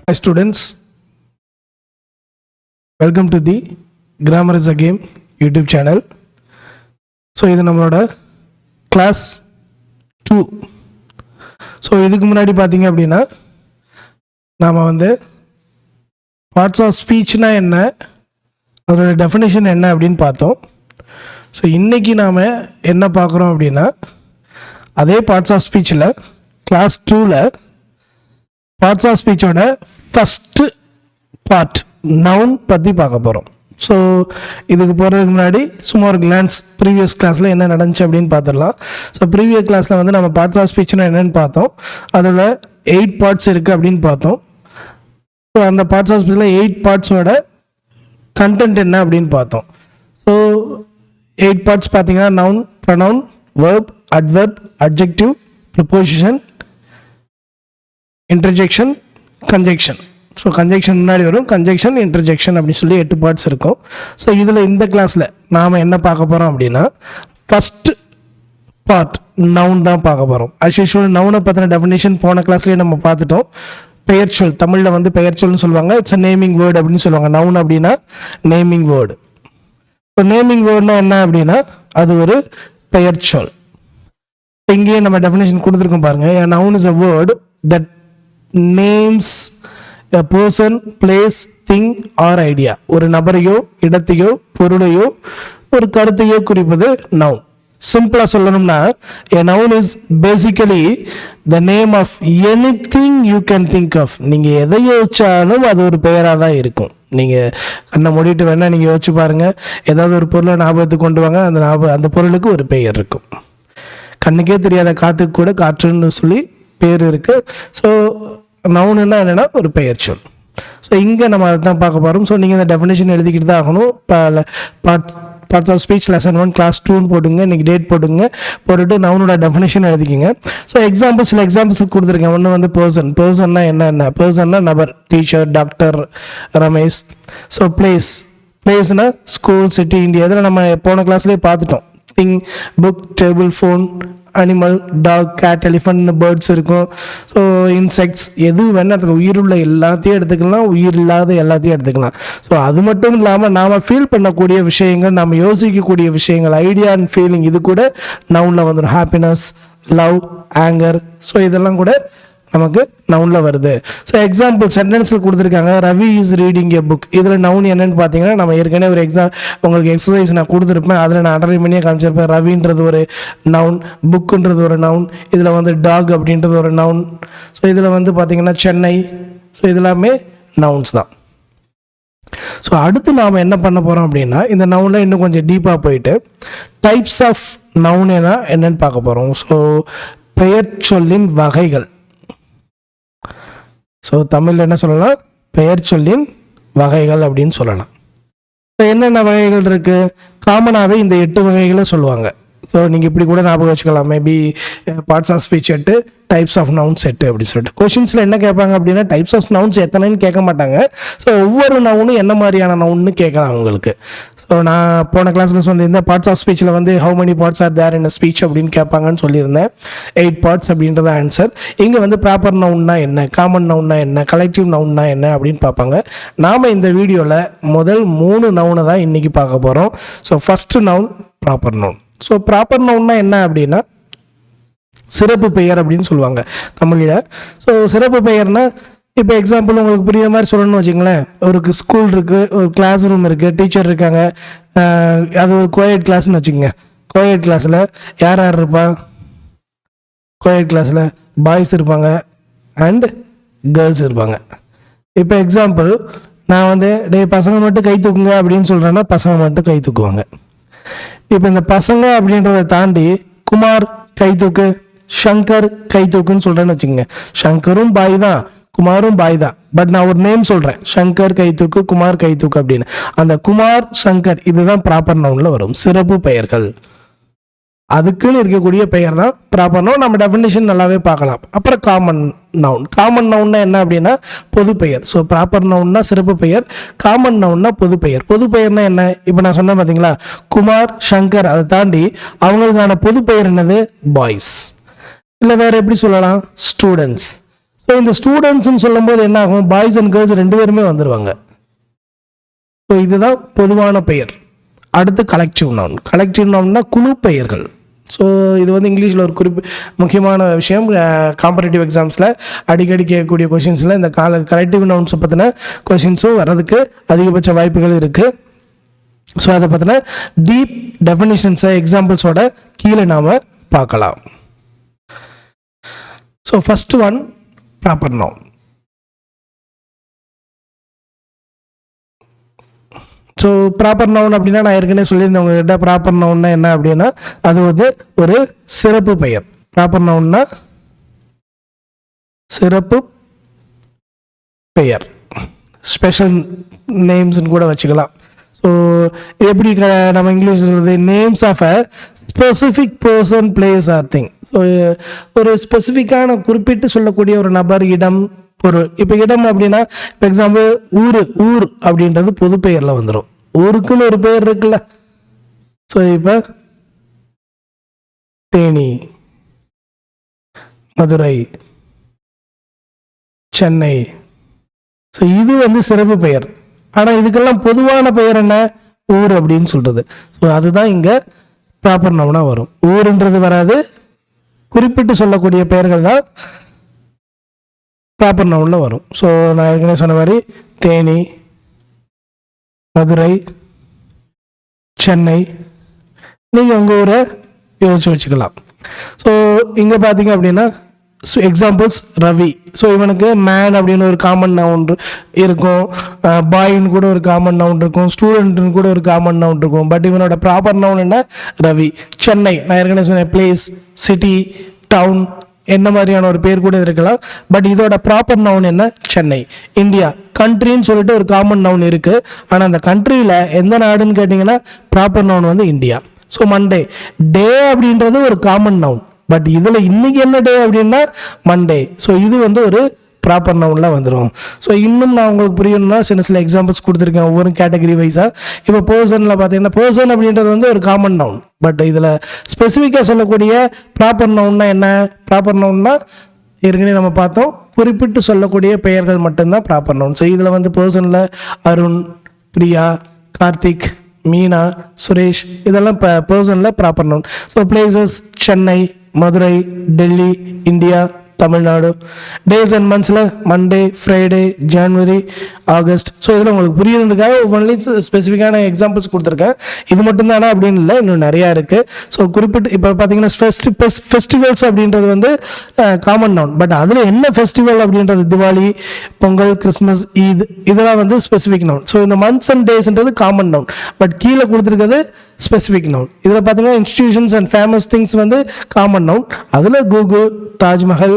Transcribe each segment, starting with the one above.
Hi students, welcome to the Grammar is a Game YouTube channel. So இது நம்மளோட class 2. So இதுக்கு முன்னாடி பார்த்தீங்க அப்படின்னா நாம் பார்ட்ஸ் ஆஃப் ஸ்பீச்னா என்ன, அதோட டெஃபினேஷன் என்ன அப்படின்னு பார்த்தோம். ஸோ இன்றைக்கி நாம் என்ன பார்க்குறோம் அப்படின்னா அதே பார்ட்ஸ் ஆஃப் ஸ்பீச்சில் கிளாஸ் 2ல் பார்ட்ஸ் ஆஃப் ஸ்பீச்சோட ஃபஸ்ட்டு பார்ட் நவுன் பற்றி பார்க்க போகிறோம். ஸோ இதுக்கு போகிறதுக்கு முன்னாடி சும்மா ஒரு கிளான்ஸ் ப்ரீவியஸ் கிளாஸில் என்ன நடந்துச்சு அப்படின்னு பார்த்துடலாம். ஸோ ப்ரீவியஸ் கிளாஸில் நம்ம பார்ட்ஸ் ஆஃப் ஸ்பீச்னா என்னென்னு பார்த்தோம். அதில் 8 பார்ட்ஸ் இருக்குது அப்படின்னு பார்த்தோம். ஸோ அந்த பார்ட்ஸ் ஆஃப் ஸ்பீச்சில் 8 பார்ட்ஸோட கண்டென்ட் என்ன அப்படின்னு பார்த்தோம். ஸோ 8 பார்ட்ஸ் பார்த்தீங்கன்னா noun, pronoun, verb, adverb, adjective, preposition, interjection, conjunction. So conjunction முன்னாடி வரும், கன்ஜெக்ஷன், இன்டர்ஜெக்ஷன் அப்படின்னு சொல்லி 8 பார்ட்ஸ் இருக்கும். ஸோ இதில் இந்த கிளாஸில் நாம் என்ன பார்க்க போகிறோம் அப்படின்னா ஃபஸ்ட்டு பார்ட் நவுன் தான் பார்க்க போகிறோம். ஆஸ் யூஷுவல் நவுனை பற்றின டெஃபினேஷன் போன கிளாஸ்லேயே நம்ம பார்த்துட்டோம். பெயர்ச்சொல், தமிழில் பெயர்ச்சொல்னு சொல்லுவாங்க. இட்ஸ் அ நேமிங் வேர்டு அப்படின்னு சொல்லுவாங்க. நவுன் அப்படின்னா நேமிங் வேர்டு. இப்போ நேமிங் வேர்டுனா என்ன அப்படின்னா அது ஒரு பெயர்ச்சொல். இங்கேயே நம்ம டெஃபினேஷன் கொடுத்துருக்கோம் பாருங்கள். Noun is a word that names a person, place, thing or idea. ஒரு நபரையோ இடத்தையோ பொருளையோ ஒரு கருத்தையோ குறிப்பது நவுன். சிம்பிளாக சொல்லணும்னா a noun is basically the name of anything you can think of. நீங்கள் எதை யோசிச்சாலும் அது ஒரு பெயராக தான் இருக்கும். நீங்கள் கண்ணை மூடிட்டு வேணால் நீங்கள் யோசிச்சு பாருங்கள். ஏதாவது ஒரு பொருளை ஞாபகத்துக்கு கொண்டு வாங்க, அந்த பொருளுக்கு ஒரு பெயர் இருக்கும். கண்ணுக்கே தெரியாத காற்றுக்கு கூட காற்றுன்னு சொல்லி பேர் இருக்குது. ஸோ நவுனுன்னா என்னென்னா ஒரு பெயர் சொல். ஸோ இங்கே நம்ம அதை தான் பார்க்க போகிறோம். ஸோ நீங்கள் இந்த டெஃபினேஷன் எழுதிக்கிட்டு தான் ஆகணும். இப்போ parts of speech lesson 1 class 2ன்னு போட்டுங்க. இன்றைக்கி டேட் போட்டுட்டு நவுனோட டெஃபினேஷன் எழுதிக்கிங்க. ஸோ சில எக்ஸாம்பிள்ஸ் கொடுத்துருக்கேன். ஒன்று பர்சன்னா என்ன, பர்சன்னா நபர், டீச்சர், டாக்டர், ரமேஷ். ஸோ பிளேஸ்னால் ஸ்கூல், சிட்டி, இந்தியா. இதில் நம்ம போன கிளாஸ்லேயே பார்த்துட்டோம். Thing, book, table, phone, animal, dog, cat, elephant, birds இருக்கும். ஸோ இன்செக்ட்ஸ் எது வேணால் எடுத்துக்கலாம். உயிருள்ள எல்லாத்தையும் எடுத்துக்கலாம், உயிர் இல்லாத எல்லாத்தையும் எடுத்துக்கலாம். ஸோ அது மட்டும் இல்லாமல் நாம் ஃபீல் பண்ணக்கூடிய விஷயங்கள், நாம் யோசிக்கக்கூடிய விஷயங்கள், ஐடியா அண்ட் ஃபீலிங், இது கூட நவுனில் வந்துடும். Happiness, love, anchor. ஸோ இதெல்லாம் கூட நமக்கு நவுனில் வருது. ஸோ எக்ஸாம்பிள் சென்டென்ஸில் கொடுத்துருக்காங்க. Ravi is reading A book. இதில் நவுன் என்னன்னு பார்த்தீங்கன்னா நம்ம ஏற்கனவே ஒரு உங்களுக்கு எக்ஸசைஸ் நான் கொடுத்துருப்பேன். அதில் நான் அண்டர்லைன் பண்ணியே காமிச்சிருப்பேன். ரவின்றது ஒரு நவுன், புக்குன்றது ஒரு நவுன். இதில் டாக் அப்படின்றது ஒரு நவுன். ஸோ இதில் பார்த்தீங்கன்னா சென்னை. ஸோ இதெல்லாமே நவுன்ஸ் தான். ஸோ அடுத்து நாம் என்ன பண்ண போகிறோம் அப்படின்னா இந்த நவுனில் இன்னும் கொஞ்சம் டீப்பாக போயிட்டு டைப்ஸ் ஆஃப் நவுன் என்னன்னு பார்க்க போகிறோம். ஸோ பெயர் சொல்லின் வகைகள். ஸோ தமிழில் என்ன சொல்லலாம், பெயர் சொல்லின் வகைகள் அப்படின்னு சொல்லலாம். ஸோ என்னென்ன வகைகள் இருக்குது? காமனாகவே இந்த 8 வகைகளை சொல்லுவாங்க. ஸோ நீங்கள் இப்படி கூட ஞாபகம் வச்சுக்கலாம். Maybe parts of speech 8, types of nouns 8 அப்படின்னு சொல்லிட்டு. கொஷின்ஸில் என்ன கேட்பாங்க அப்படின்னா டைப்ஸ் ஆஃப் நவுன்ஸ் எத்தனைன்னு கேட்க மாட்டாங்க. ஸோ ஒவ்வொரு நவுனும் என்ன மாதிரியான நவுன்னு கேட்கலாம் உங்களுக்கு. ஸோ நான் போன கிளாஸில் சொல்லியிருந்தேன் பார்ட்ஸ் ஆஃப் ஸ்பீச்சில் how many parts are there in a speech அப்படின்னு கேட்பாங்கன்னு சொல்லியிருந்தேன். 8 பார்ட்ஸ் அப்படின்றத ஆன்சர். இங்கே ப்ராப்பர் நவுன்னா என்ன, காமன் நவுன்னா என்ன, கலெக்டிவ் நவுன்னா என்ன அப்படின்னு பார்ப்பாங்க. நாம் இந்த வீடியோவில் முதல் 3 நவுனை தான் இன்றைக்கி பார்க்க போகிறோம். So first noun proper noun. So proper நவுன்னா என்ன அப்படின்னா சிறப்பு பெயர் அப்படின்னு சொல்லுவாங்க தமிழில். ஸோ சிறப்பு பெயர்னா இப்போ எக்ஸாம்பிள் உங்களுக்கு புரியுற மாதிரி சொல்லணும்னு வச்சுங்களேன். ஒரு ஸ்கூல் இருக்குது, ஒரு கிளாஸ் ரூம் இருக்குது, டீச்சர் இருக்காங்க. அது ஒரு கோயட் கிளாஸ்ன்னு வச்சுக்கோங்க. கோயட் கிளாஸில் யார் இருப்பா? கோயட் கிளாஸில் பாய்ஸ் இருப்பாங்க அண்ட் கேர்ள்ஸ் இருப்பாங்க. இப்போ எக்ஸாம்பிள் நான் பசங்க மட்டும் கை தூக்குங்க அப்படின்னு சொல்கிறேன்னா பசங்க மட்டும் கை தூக்குவாங்க. இப்போ இந்த பசங்க அப்படின்றத தாண்டி குமார் கை தூக்கு, சங்கர் கை தூக்குன்னு சொல்கிறேன்னு வச்சுக்கோங்க. சங்கரும் பாய் தான், குமாரும் பாய் தான். பட் நான் ஒரு நேம் சொல்கிறேன், சங்கர் கை தூக்கு, குமார் கை தூக்கு அப்படின்னு. அந்த குமார், சங்கர் இதுதான் ப்ராப்பர் நவுனில் வரும், சிறப்பு பெயர்கள். அதுக்குன்னு இருக்கக்கூடிய பெயர் தான் ப்ராப்பர் நவுன். நம்ம டெஃபினிஷன் நல்லாவே பார்க்கலாம். அப்புறம் காமன் நவுன்னா என்ன அப்படின்னா பொது பெயர். ஸோ ப்ராப்பர் நவுன்னா சிறப்பு பெயர், காமன் நவுன்னா பொது பெயர். பொது பெயர்னா என்ன? இப்போ நான் சொன்னேன் பார்த்தீங்களா, குமார், சங்கர், அதை தாண்டி அவங்களுக்கான பொது பெயர் என்னது? பாய்ஸ். இல்லை வேற எப்படி சொல்லலாம்? ஸ்டூடெண்ட்ஸ். ஸோ ஸோ இந்த ஸ்டூடெண்ட்ஸ்ன்னு சொல்லும்போது என்ன ஆகும், பாய்ஸ் அண்ட் கேர்ள்ஸ் ரெண்டு பேருமே வந்துடுவாங்க. ஸோ இதுதான் பொதுவான பெயர். அடுத்து கலெக்டிவ் நவுன். கலெக்டிவ் நவுன்னா குழு பெயர்கள். ஸோ இது வந்து இங்கிலீஷில் ஒரு முக்கியமான விஷயம். காம்படேட்டிவ் எக்ஸாம்ஸில் அடிக்கடி கேட்கக்கூடிய கொஷின்ஸில் இந்த கலெக்டிவ் நவுன்ஸை பற்றின கொஷின்ஸும் வர்றதுக்கு அதிகபட்ச வாய்ப்புகள் இருக்குது. ஸோ அதை பற்றின டீப் டெஃபினிஷன்ஸை எக்ஸாம்பிள்ஸோட கீழே நாம் பார்க்கலாம். So first one proper noun. So proper noun அப்படின்னா நான் ஏற்கனவே சொல்லியிருந்தேன் உங்ககிட்ட. ப்ராப்பர் நவுன்னா என்ன அப்படின்னா அது வந்து ஒரு சிறப்பு பெயர். ப்ராப்பர் நவுன்னா சிறப்பு பெயர், ஸ்பெஷல் நேம்ஸ்ன்னு கூட வச்சுக்கலாம். ஸோ எப்படி நம்ம இங்கிலீஷ் சொல்கிறது, names of a specific person, place or thing. So ஒரு ஸ்பெசிஃபிக்கான குறிப்பிட்டு சொல்லக்கூடிய ஒரு நபர், இடம், பொருள். இப்போ இடம் அப்படின்னா இப்போ எக்ஸாம்பிள் ஊர் அப்படின்றது பொது பெயரில் வந்துடும். ஊருக்குன்னு ஒரு பெயர் இருக்குல்ல. ஸோ இப்போ தேனி, மதுரை, சென்னை. ஸோ இது வந்து சிறப்பு பெயர். ஆனால் இதுக்கெல்லாம் பொதுவான பெயர் என்ன, ஊர் அப்படின்னு சொல்றது. ஸோ அதுதான் இங்கே ப்ராப்பர் நவுனா வரும். ஊருன்றது வராது, குறிப்பிட்டு சொல்லக்கூடிய பெயர்கள் தான் ப்ராப்பர் நவுனில் வரும். ஸோ நான் ஏற்கனவே சொன்ன மாதிரி தேனி, மதுரை, சென்னை, நீங்கள் உங்கள் ஊரை யோசிச்சு வச்சுக்கலாம். ஸோ இங்கே பார்த்தீங்க அப்படின்னா எக்ஸாம்பிள்ஸ் ரவி. ஸோ இவனுக்கு மேன் அப்படின்னு ஒரு காமன் நவுன் இருக்கும், பாயின்னு கூட ஒரு காமன் நவுன் இருக்கும், ஸ்டூடெண்ட்னு கூட ஒரு காமன் நவுன் இருக்கும். பட் இவனோட ப்ராப்பர் நவுன் என்ன, ரவி. சென்னை, நான் ஏற்கனவே சொன்னேன், பிளேஸ், சிட்டி, டவுன், என்ன மாதிரியான ஒரு பேர் கூட இருக்கலாம். பட் இதோட ப்ராப்பர் நவுன் என்ன, சென்னை. இந்தியா, கண்ட்ரின்னு சொல்லிட்டு ஒரு காமன் நவுன் இருக்கு. ஆனால் அந்த கண்ட்ரியில் எந்த நாடுன்னு கேட்டிங்கன்னா ப்ராப்பர் நவுன் வந்து இந்தியா. ஸோ மண்டே, டே அப்படின்றது ஒரு காமன் நவுன். பட் இதில் இன்னைக்கு என்ன டே அப்படின்னா மண்டே. ஸோ இது வந்து ஒரு ப்ராப்பர் நவுனில் வந்துடும். ஸோ இன்னும் நான் உங்களுக்கு புரியணும்னா சில எக்ஸாம்பிள்ஸ் கொடுத்துருக்கேன் ஒவ்வொரு கேட்டகரி வைஸாக. இப்போ பர்சனில் பார்த்தீங்கன்னா பர்சன் அப்படின்றது வந்து ஒரு காமன் நவுன். பட் இதில் ஸ்பெசிஃபிக்காக சொல்லக்கூடிய ப்ராப்பர் நவுன்னா என்ன, ப்ராப்பர் நவுன்னா ஏற்கனவே நம்ம பார்த்தோம், குறிப்பிட்டு சொல்லக்கூடிய பெயர்கள் மட்டும்தான் ப்ராப்பர் நவுன். ஸோ இதில் வந்து பர்சனில் அருண், பிரியா, கார்த்திக், மீனா, சுரேஷ், இதெல்லாம் இப்போ பர்சனில் proper noun. So places, Chennai, Madurai, Delhi, India, Tamil Nadu. Days and மந்த்ஸில் Monday, Friday, January, August. So இதில் உங்களுக்கு புரியணுக்காக ஒவ்வொன்றிலையும் ஸ்பெசிஃபிக்கான எக்ஸாம்பிள்ஸ் கொடுத்துருக்கேன். இது மட்டும்தானா அப்படின்னு இல்லை, இன்னும் நிறையா இருக்குது. ஸோ குறிப்பிட்டு இப்போ பார்த்தீங்கன்னா ஃபெஸ்டிவல்ஸ் அப்படின்றது வந்து காமன் நவுன். பட் அதில் என்ன ஃபெஸ்டிவல் அப்படின்றது, திவாலி, பொங்கல், கிறிஸ்மஸ், ஈத், இதெல்லாம் வந்து ஸ்பெசிஃபிக் நவுன். ஸோ இந்த மந்த்ஸ் அண்ட் டேஸ்ன்றது காமன் நவுன். பட் கீழே கொடுத்துருக்கிறது ஸ்பெசிஃபிக் நவுன். இதில் பார்த்தீங்கன்னா இன்ஸ்டிடியூஷன்ஸ் அண்ட் ஃபேமஸ் திங்ஸ் வந்து காமன் நவுன். அதில் Google, Taj Mahal,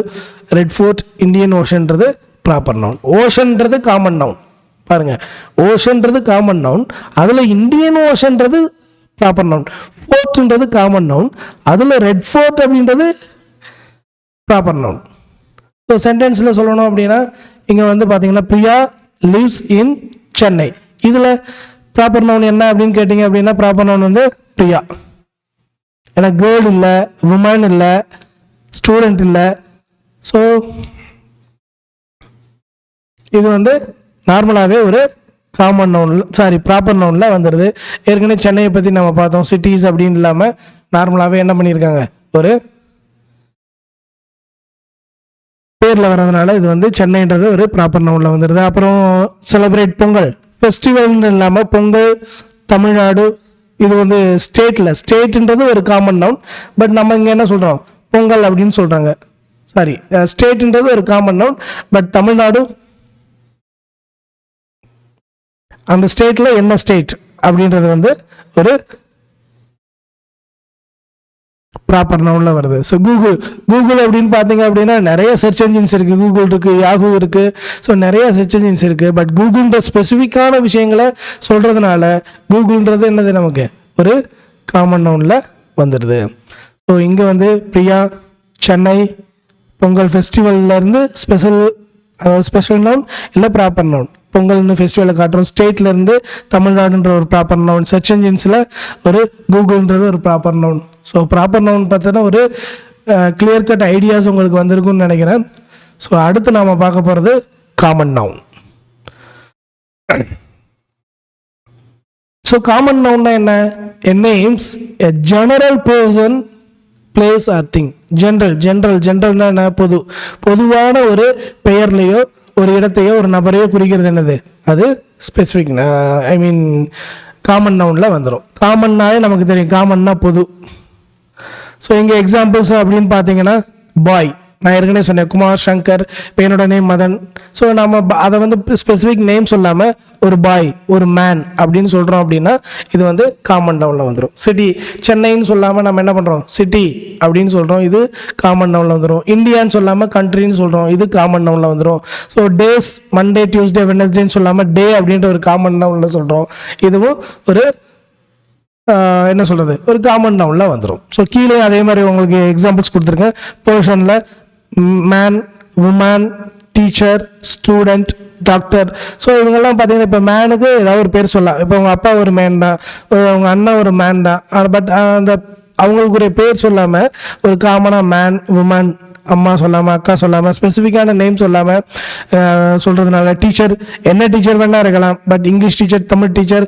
Red Fort, Indian ஓஷன்றது ப்ராப்பர் நவுன். ஓஷன்றது காமன் நவுன். பாருங்க, ஓஷன்றது காமன் நவுன், அதில் இந்தியன் ஓஷன்றது ப்ராப்பர் நவுன். ஃபோர்ட்ன்றது காமன் நவுன், அதில் ரெட் ஃபோர்ட் அப்படின்றது ப்ராப்பர் நவுன். ஸோ சென்டென்ஸில் சொல்லணும் அப்படின்னா இங்கே வந்து பார்த்தீங்கன்னா பிரியா லிவ்ஸ் இன் சென்னை. இதில் ப்ராப்பர் நவுன் என்ன அப்படின்னு கேட்டிங்க அப்படின்னா ப்ராப்பர் நவுன் வந்து பிரியா. ஏன்னா கேர்ள் இல்லை, உமன் இல்லை, ஸ்டூடெண்ட் இல்லை. ஸோ இது வந்து நார்மலாகவே ஒரு காமன் நவுன், ப்ராப்பர் நவுனில் வந்துடுது. ஏற்கனவே சென்னையை பற்றி நம்ம பார்த்தோம். சிட்டிஸ் அப்படின்னு இல்லாமல் நார்மலாகவே என்ன பண்ணியிருக்காங்க, ஒரு பேரில் வர்றதுனால இது வந்து சென்னைன்றது ஒரு ப்ராப்பர் நவுனில் வந்துடுது. அப்புறம் செலிப்ரேட், பொங்கல், ஃபெஸ்டிவல்னு இல்லாமல் பொங்கல், தமிழ்நாடு, இது வந்து ஸ்டேட்ன்றது ஒரு காமன் நவுன். பட் நம்ம இங்கே என்ன சொல்கிறோம், பொங்கல் அப்படின்னு சொல்கிறாங்க. ஸ்டேட்ன்றது ஒரு காமன் நவுன். பட் தமிழ்நாடு, அந்த ஸ்டேட்டில் என்ன ஸ்டேட் அப்படின்றது வந்து ஒரு ப்ராப்பர் நவுனில் வருது. ஸோ கூகுள் அப்படின்னு பார்த்தீங்க அப்படின்னா நிறைய சர்ச் என்ஜின்ஸ் இருக்குது. கூகுள் இருக்குது, யாஹூ இருக்குது. ஸோ நிறைய சர்ச் என்ஜின்ஸ் இருக்குது. பட் கூகுள்ன்ற ஸ்பெசிஃபிக்கான விஷயங்களை சொல்கிறதுனால கூகுள்ன்றது என்னது, நமக்கு ஒரு காமன் நவுனில் வந்துடுது. ஸோ இங்கே வந்து பிரியா, சென்னை, பொங்கல் ஃபெஸ்டிவல்லேருந்து ஸ்பெஷல் நவுன் இல்லை ப்ராப்பர் நவுன். பொங்கல்னு ஃபெஸ்டிவலை காட்டுறோம். ஸ்டேட்லேருந்து தமிழ்நாடுன்ற ஒரு ப்ராப்பர் நவுன். சர்ச் என்ஜின்ஸில் ஒரு கூகுள்ன்றது ஒரு proper noun. So proper noun பார்த்தோன்னா ஒரு கிளியர் கட் ஐடியாஸ் உங்களுக்கு வந்திருக்குன்னு நினைக்கிறேன். ஸோ அடுத்து நாம் பார்க்க போகிறது காமன் நவுன். ஸோ காமன் நவுன்னா என்ன? a names a general person, place or thing. ஜென்ரல்னா என்ன? பொதுவான ஒரு பெயர்லையோ ஒரு இடத்தையோ ஒரு நபரையோ குறிக்கிறது என்னது? அது ஸ்பெசிஃபிக், ஐ மீன் காமன் நவுனில் வந்துடும். காமன்னாவே நமக்கு தெரியும், காமன்னா பொது. ஸோ இங்கே எக்ஸாம்பிள்ஸ் அப்படின்னு பார்த்தீங்கன்னா பாய், நான் ஏற்கனவே சொன்னேன் குமார், சங்கர், இப்போ என்னோட நேம் மதன். ஸோ நம்ம அதை வந்து ஸ்பெசிஃபிக் நேம் சொல்லாமல் ஒரு பாய், ஒரு மேன் அப்படின்னு சொல்கிறோம் அப்படின்னா இது வந்து காமன் நவுனில் வந்துடும். சிட்டி, சென்னைன்னு சொல்லாமல் நம்ம என்ன பண்ணுறோம்? சிட்டி அப்படின்னு சொல்கிறோம், இது காமன் நவுனில் வந்துடும். இந்தியான்னு சொல்லாமல் கண்ட்ரின்னு சொல்கிறோம், இது காமன் நவுனில் வந்துடும். ஸோ டேஸ், மண்டே, டியூஸ்டே, வெட்னஸ்டேன்னு சொல்லாமல் டே அப்படின்ற ஒரு காமன் நவுனில் சொல்கிறோம், இதுவும் ஒரு என்ன சொல்கிறது, ஒரு காமன் நவுனில் வந்துடும். ஸோ கீழே அதே மாதிரி உங்களுக்கு எக்ஸாம்பிள்ஸ் கொடுத்துருக்கேன். போர்ஷனில் man, woman, teacher, student, doctor. So இவங்கெல்லாம் பார்த்தீங்கன்னா இப்போ மேனுக்கு ஏதாவது ஒரு பேர் சொல்லலாம். இப்போ உங்கள் அப்பா ஒரு மேன் தான், உங்கள் அண்ணன் ஒரு மேன் தான், பட் அந்த அவங்களுக்குரிய பேர் சொல்லாமல் ஒரு காமனாக மேன், உமன், அம்மா சொல்லாமல், அக்கா சொல்லாமல், ஸ்பெசிஃபிக்கான நேம் சொல்லாமல் சொல்கிறதுனால டீச்சர், என்ன டீச்சர் வேணால் இருக்கலாம், but English teacher, Tamil teacher,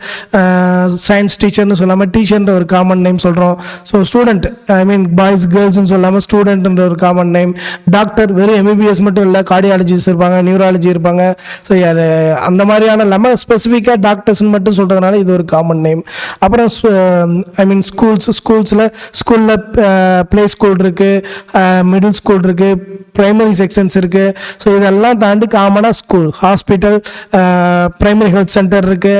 science டீச்சர்னு சொல்லாமல் டீச்சர்ன்ற ஒரு காமன் நேம் சொல்கிறோம். So student, I mean boys கேர்ள்ஸ்னு சொல்லாமல் ஸ்டூடெண்ட்ன்ற ஒரு காமன் நேம். டாக்டர் வெறும் எம்பிபிஎஸ் மட்டும் இல்லை, கார்டியாலஜிஸ்ட் இருப்பாங்க, நியூராலஜி இருப்பாங்க. ஸோ அது அந்த மாதிரியான இல்லாமல் ஸ்பெசிஃபிக்காக டாக்டர்ஸ்ன்னு மட்டும் சொல்கிறதுனால இது ஒரு காமன் நேம். அப்புறம் ஐ மீன் ஸ்கூலில் ப்ளே ஸ்கூல் இருக்குது, மிடில் ஸ்கூல் இருக்கு, பிரைமரி செக்ஷன்ஸ் இருக்கு. ஸோ இதெல்லாம் தாண்டி காமனாக school, hospital, primary health centre இருக்கு,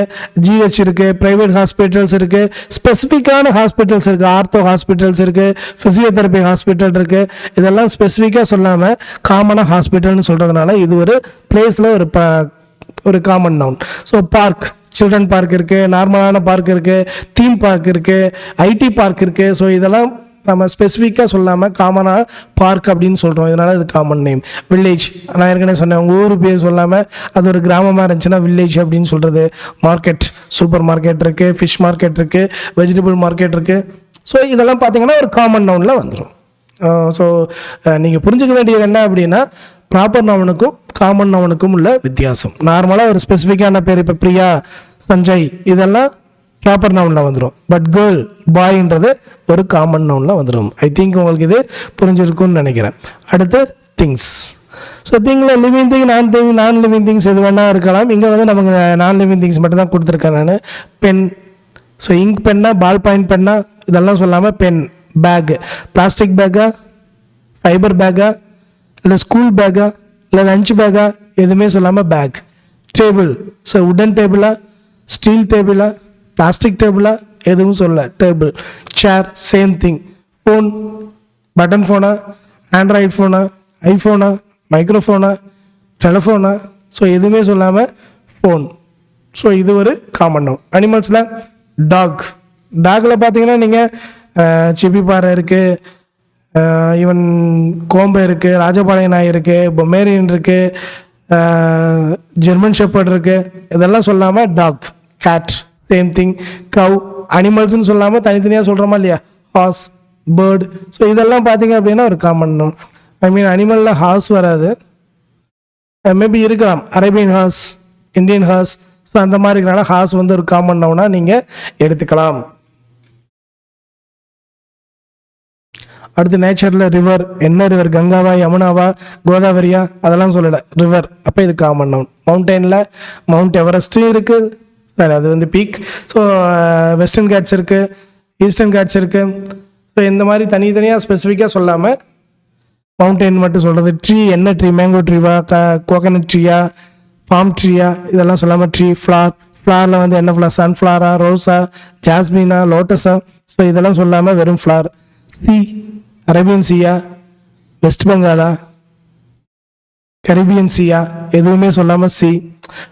ஜிஹெச் இருக்கு, பிரைவேட் ஹாஸ்பிட்டல்ஸ் இருக்கு, ஸ்பெசிஃபிக்கான ஹாஸ்பிட்டல்ஸ் இருக்கு, ஆர்த்தோ ஹாஸ்பிட்டல்ஸ் இருக்கு, பிசியோதெரபி ஹாஸ்பிட்டல் இருக்கு. இதெல்லாம் ஸ்பெசிஃபிக்காக சொல்லாமல் காமனாக ஹாஸ்பிட்டல்னு சொல்றதுனால இது ஒரு பிளேஸில் ஒரு common noun. So park, children park இருக்கு, நார்மலான பார்க் இருக்கு, தீம் பார்க் இருக்கு, ஐடி பார்க் இருக்கு. ஸோ இதெல்லாம் நம்ம ஸ்பெசிஃபிக்காக சொல்லாமல் காமனாக பார்க் அப்படின்னு சொல்கிறோம், இதனால் இது காமன் நேம். வில்லேஜ், நான் ஏற்கனவே சொன்னேன், உங்கள் ஊர் பேர் சொல்லாமல் அது ஒரு கிராமமாக இருந்துச்சுன்னா வில்லேஜ் அப்படின்னு சொல்கிறது. மார்க்கெட், சூப்பர் மார்க்கெட் இருக்குது, ஃபிஷ் மார்க்கெட் இருக்குது, வெஜிடபிள் மார்க்கெட் இருக்குது. ஸோ இதெல்லாம் பார்த்தீங்கன்னா ஒரு காமன் நவுனில் வந்துடும். ஸோ நீங்கள் புரிஞ்சுக்க வேண்டியது என்ன அப்படின்னா ப்ராப்பர் நவுனுக்கும் காமன் நவுனுக்கும் உள்ள வித்தியாசம். நார்மலாக ஒரு ஸ்பெசிஃபிக்கான பேர், இப்போ பிரியா, சஞ்சய், இதெல்லாம் ப்ராப்பர் நவுனில் வந்துடும். பட் கேர்ள், பாய்ன்றது ஒரு காமன் நவுனில் வந்துடும். ஐ திங்க் உங்களுக்கு இது புரிஞ்சிருக்கும்னு நினைக்கிறேன். அடுத்து திங்ஸ். ஸோ திங்கில் living thing, non living things எது வேணால் இருக்கலாம். இங்கே வந்து நமக்கு நான் லிவிங் திங்ஸ் மட்டும் தான் கொடுத்துருக்கேன் நான். பென், ஸோ இங்க் பென்னா, பால் பாயிண்ட் பென்னா, இதெல்லாம் சொல்லாமல் பென். பேக்கு, பிளாஸ்டிக் பேக்கா, ஃபைபர் பேக்கா, இல்லை ஸ்கூல் பேக்கா, இல்லை லஞ்ச் பேக்கா, எதுவுமே சொல்லாமல் பேக். டேபிள், ஸோ உடன் டேபிளா, ஸ்டீல் டேபிளா, பிளாஸ்டிக் டேபிளா, எதுவும் சொல்ல, table. Chair, same thing. Phone, button ஃபோனா, ஆண்ட்ராய்டு ஃபோனா, ஐஃபோனா, மைக்ரோஃபோனா, டெலிஃபோனா, ஸோ எதுவுமே சொல்லாமல் ஃபோன். ஸோ இது ஒரு காமன் நவுன். அனிமல்ஸில் டாகில் பார்த்தீங்கன்னா நீங்கள் சிப்பிப்பாறை இருக்குது, ஈவன் கோம்பை இருக்குது, ராஜபாளைய நாய் இருக்குது, பொமேரியன் இருக்குது, ஜெர்மன் ஷெப்பர்ட் இருக்குது. இதெல்லாம் சொல்லாமல் dog. Cat, same thing. Cow, அனிமல்ஸ்ன்னு சொல்லாமல் தனித்தனியாக சொல்கிறோமா இல்லையா, ஹார்ஸ், பேர்டு. ஸோ இதெல்லாம் பார்த்தீங்க அப்படின்னா ஒரு காமன் நவுன். ஐ மீன் அனிமலில் ஹார்ஸ் வராது, மேபி இருக்கலாம், Arabian horse, Indian horse. So அந்த மாதிரி இருக்கிறனால ஹார்ஸ் வந்து ஒரு காமன் நவுனாக நீங்கள் எடுத்துக்கலாம். அடுத்து நேச்சரில் ரிவர், என்ன ரிவர், கங்காவா, யமுனாவா, கோதாவரியா, அதெல்லாம் சொல்லலை, ரிவர். அப்போ இது காமன் நவுன். மவுண்டெயினில் மவுண்ட் எவரெஸ்ட்டும் இருக்குது, சரி அது வந்து பீக். ஸோ வெஸ்டர்ன் காட்ஸ் இருக்குது, ஈஸ்டர்ன் காட்ஸ் இருக்குது. ஸோ இந்த மாதிரி தனித்தனியாக ஸ்பெசிஃபிக்காக சொல்லாமல் மவுண்டெயின் மட்டும் சொல்கிறது. ட்ரீ, என்ன ட்ரீ, மேங்கோ ட்ரீவா, கோகனட் ட்ரீயா, பாம் ட்ரீயா, இதெல்லாம் சொல்லாமல் ட்ரீ. ஃப்ளாரில் வந்து என்ன ஃப்ளார், சன்ஃப்ளவரா, ரோஸா, ஜாஸ்மினா, லோட்டஸா, ஸோ இதெல்லாம் சொல்லாமல் வெறும் ஃப்ளார். சி, அரேபியன் சீயா, வெஸ்ட் பெங்காலா, கரீபியன் சீயா, எதுவுமே சொல்லாமல் சி.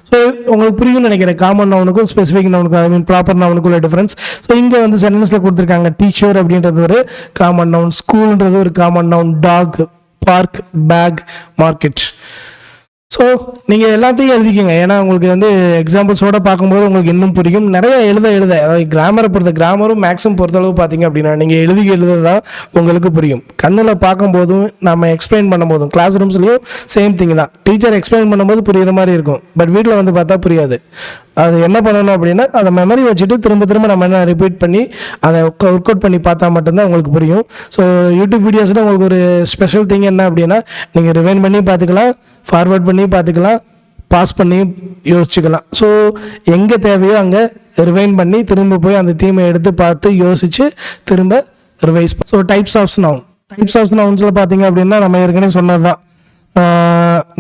ஸோ உங்களுக்கு புரியும்னு நினைக்கிறேன் காமன் நவுனுக்கும் ஸ்பெசிஃபிக் நவுனுக்கும், ஐ மீன் ப்ராப்பர் நவுனுக்கும் உள்ள டிஃபரன்ஸ். ஸோ இங்கே வந்து சென்டென்ஸில் கொடுத்துருக்காங்க டீச்சர் அப்படின்றது ஒரு காமன் நவுன், ஸ்கூல்ன்றது ஒரு common noun, dog, park, bag, market. So நீங்கள் எல்லாத்தையும் எழுதிக்கங்க, ஏன்னா உங்களுக்கு வந்து எக்ஸாம்பிள்ஸோடு பார்க்கும்போது உங்களுக்கு இன்னும் புரியும். நிறைய எழுத அதாவது கிராமரை கிராமரும் மேக்ஸும் பொறுத்தளவு பார்த்தீங்க அப்படின்னா நீங்கள் எழுத தான் உங்களுக்கு புரியும். கண்ணில் பார்க்கும்போதும் நம்ம எக்ஸ்பிளைன் பண்ணும்போதும் கிளாஸ் ரூம்ஸ்லேயும் சேம் திங் தான். டீச்சர் எக்ஸ்பிளைன் பண்ணும்போது புரியுற மாதிரி இருக்கும், பட் வீட்டில் வந்து பார்த்தா புரியாது. அது என்ன பண்ணணும் அப்படின்னா அதை மெமரி வச்சுட்டு திரும்ப நம்ம என்ன ரிப்பீட் பண்ணி அதை ஒர்க் அவுட் பண்ணி பார்த்தா மட்டும்தான் உங்களுக்கு புரியும். ஸோ யூடியூப் வீடியோஸில் உங்களுக்கு ஒரு ஸ்பெஷல் திங் என்ன அப்படின்னா நீங்கள் ரிவைண்ட் பண்ணி பார்த்துக்கலாம், ஃபார்வர்ட் பண்ணி பார்த்துக்கலாம், பாஸ் பண்ணி யோசிச்சுக்கலாம். ஸோ எங்கே தேவையோ அங்கே ரிவைண்ட் பண்ணி திரும்ப போய் அந்த தீமை எடுத்து பார்த்து யோசித்து திரும்ப ரிவைஸ். ஸோ டைப்ஸ் ஆஃப் நவுன்ஸில் பார்த்தீங்க அப்படின்னா நம்ம ஏற்கனவே சொன்னது தான்.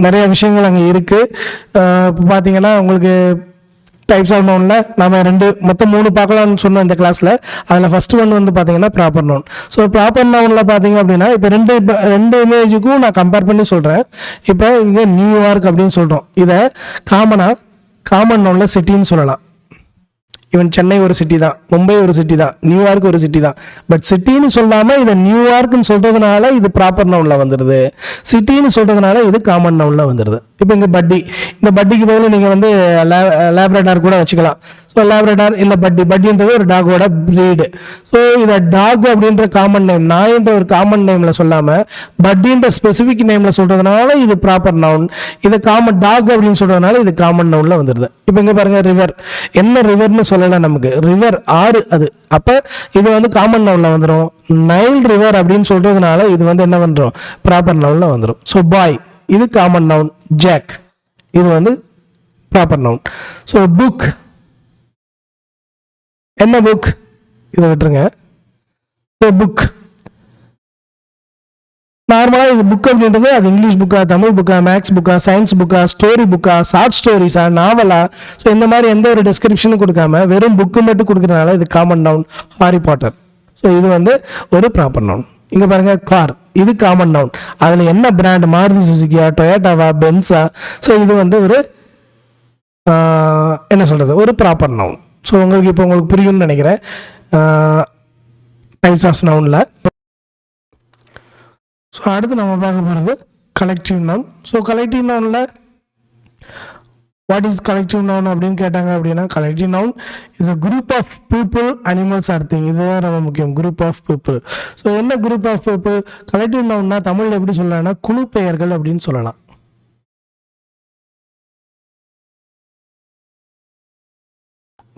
நிறைய விஷயங்கள் அங்கே இருக்குது. இப்போ பார்த்தீங்கன்னா உங்களுக்கு டைப்ஸ் ஆஃப் நவுனில் நம்ம மொத்தம் 3 பார்க்கலாம்னு சொன்னோம் இந்த கிளாஸில். அதில் ஃபஸ்ட்டு ஒன்று வந்து பார்த்தீங்கன்னா ப்ராப்பர் நவுன். ஸோ ப்ராப்பர் நவுனில் பார்த்தீங்க அப்படின்னா இப்போ ரெண்டு இமேஜுக்கும் நான் கம்பேர் பண்ணி சொல்கிறேன். இப்போ இங்கே நியூயார்க் அப்படின்னு சொல்கிறோம். இதை காமன் நவுனில் சிட்டின்னு சொல்லலாம். ஈவன் சென்னை ஒரு சிட்டி தான், மும்பை ஒரு சிட்டி தான், நியூயார்க் ஒரு சிட்டி தான். பட் சிட்டின்னு சொல்லாமல் இதை நியூயார்க்னு சொல்கிறதுனால இது ப்ராப்பர் நவுனில் வந்துடுது, சிட்டின்னு சொல்கிறதுனால இது காமன் நவுனில் வந்துடுது. இப்போ இங்கே இந்த பட்டிக்கு பதில் நீங்கள் வந்து லேப்ரடார் கூட வச்சுக்கலாம். ஸோ லேப்ரடார் இல்லை பட்டின்றது ஒரு டாகோட ப்ரீடு. ஸோ இதை டாக் அப்படின்ற காமன் நேம், நாயின்ற ஒரு காமன் நேமில் சொல்லாமல் பட்டின்ற ஸ்பெசிஃபிக் நேமில் சொல்கிறதுனால இது ப்ராப்பர் நவுன். இதை டாக் அப்படின்னு சொல்கிறதுனால இது காமன் நவுனில் வந்துடுது. இப்போ இங்கே பாருங்கள், ரிவர். என்ன ரிவர்னு சொல்லலாம், நமக்கு ரிவர் ஆறு அது. அப்போ இது வந்து காமன் நவுனில் வந்துடும். நைல் ரிவர் அப்படின்னு சொல்கிறதுனால இது வந்து என்ன பண்ணுறோம், ப்ராப்பர் நவுனில் வந்துடும். ஸோ பாய் இது காமன் நவுன், ஜாக் இது வந்து ப்ராப்பர் நவுன். ஸோ புக், என்ன புக், இதை விட்டுருங்க. புக் நார்மலாக இது புக் அப்படின்றது அது இங்கிலீஷ் புக்கா, தமிழ் புக்கா, மேக்ஸ் புக்கா, சயின்ஸ் புக்கா, ஸ்டோரி புக்கா, ஷார்ட் ஸ்டோரிஸா, நாவலா, ஸோ இந்த மாதிரி எந்த ஒரு டிஸ்கிரிப்ஷனும் கொடுக்காம வெறும் புக்கு மட்டும் கொடுக்குறதுனால இது common noun, Harry Potter. So இது வந்து ஒரு ப்ராப்பர் நவுன். இங்கே பாருங்க, கார் இது காமன் நவுன். அதில் என்ன பிராண்ட், மாருதி சுசுகியா, டொயோட்டாவா, பென்ஸா, ஸோ இது வந்து ஒரு என்ன சொல்கிறது, ஒரு ப்ராப்பர் நவுன். ஸோ உங்களுக்கு புரியும்னு நினைக்கிறேன் டைப்ஸ் ஆஃப் நவுனில். ஸோ அடுத்து நம்ம பார்க்க போகிறது கலெக்டிவ் நவுன். ஸோ கலெக்டிவ் நவுனில் வாட் இஸ் கலெக்டிவ் நவுன் அப்படின்னு கேட்டாங்க அப்படின்னா, collective noun is a group of people, animals or thing. இதுதான் ரொம்ப முக்கியம், குரூப் ஆஃப் பீப்புள். ஸோ என்ன குரூப் ஆஃப் பீப்புள்? கலெக்டிவ் நவுன்னா தமிழில் எப்படி சொல்லலாம்னா குழு பெயர்கள் அப்படின்னு சொல்லலாம்.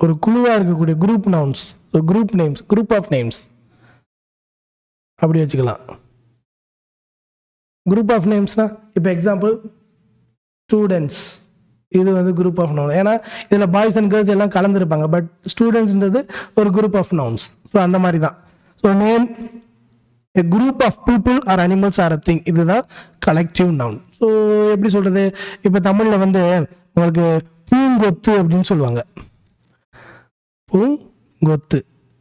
ஒரு குழுவாக இருக்கக்கூடிய group nouns, group names, group of names அப்படி வச்சுக்கலாம். குரூப் ஆஃப் நேம்ஸ்னா இப்போ எக்ஸாம்பிள் ஸ்டூடெண்ட்ஸ், இது வந்து குரூப் ஆஃப் நவுன். ஏன்னா இதில் பாய்ஸ் அண்ட் கேர்ள்ஸ் எல்லாம் கலந்துருப்பாங்க. பட் ஸ்டூடெண்ட்ஸ்ன்றது ஒரு குரூப் ஆஃப் நவுன்ஸ். ஸோ அந்த மாதிரி தான். So name a group of people or animals or a thing, இதுதான் கலெக்டிவ் நவுன். ஸோ எப்படி சொல்கிறது, இப்போ தமிழில் வந்து உங்களுக்கு பூங்கொத்து அப்படின்னு சொல்லுவாங்க, பூங்கொத்து.